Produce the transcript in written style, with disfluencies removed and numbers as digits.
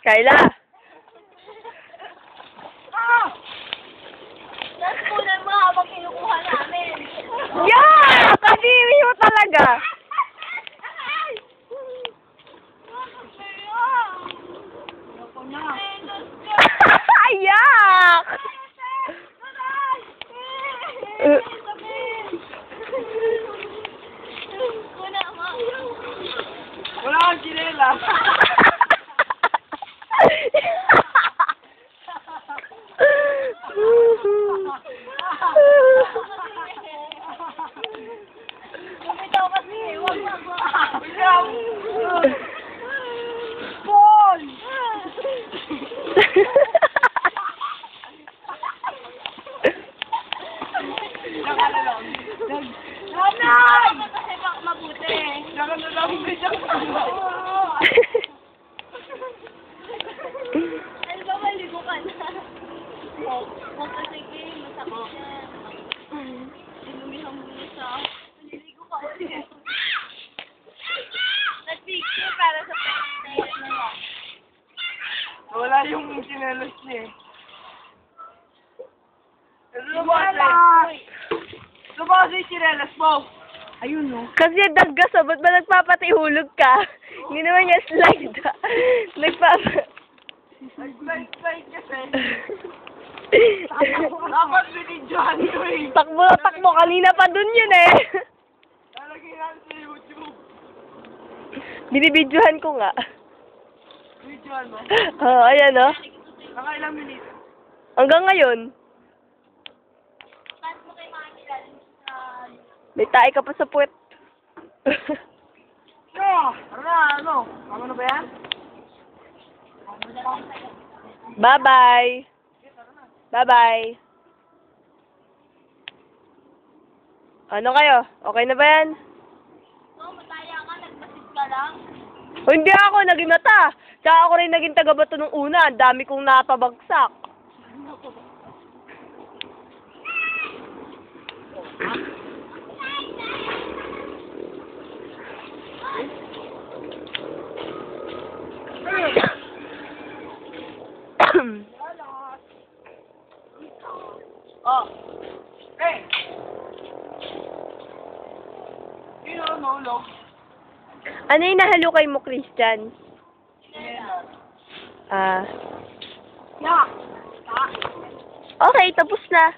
Kayla! Naspunan mo habang kinukuha namin. Yeah! Kadiri mo talaga! Ako na. Ayak! Wala kang sinela. Bumitaw kasi. Huwag mo. Paul! Nanay! Kasi mabuti. Ano ba, maligo ka na? Huwag kasi kayo, masakit yan. Inumihan mo na siya. Naliligo ka ulit. Nag-picture para sa picture na lang. Wala yung sinelos niya eh. Ano ba kasi yung sinelos mo? Ayun no. Kasi daggas, ba't ba nagpapatihulog ka? Hindi naman niya slide. Nag-slide kasi. Dapat binidyohan ko eh. Takbo, kanina pa dun yun eh. Nalagay natin sa YouTube. Binibidyohan ko nga. Binidyohan mo? Oo, ayan o. Nakailang minutes? Hanggang ngayon. Pass mo kay Mami galing sa... May tae ka pa sa puwet. Ano? Tama na ba yan? Bye-bye. Bye-bye. Ano kayo? Okay na ba yan? So, mataya ka, nagbasit ka lang. O, hindi ako, naging mata. Tsaka ako rin naging tagabato nung una. Ang dami kong napabagsak. Oh. Hey! Sino ang nahulog? Ano yung nahalukay mo, Christian? Ah. Yeah. Okay, tapos na.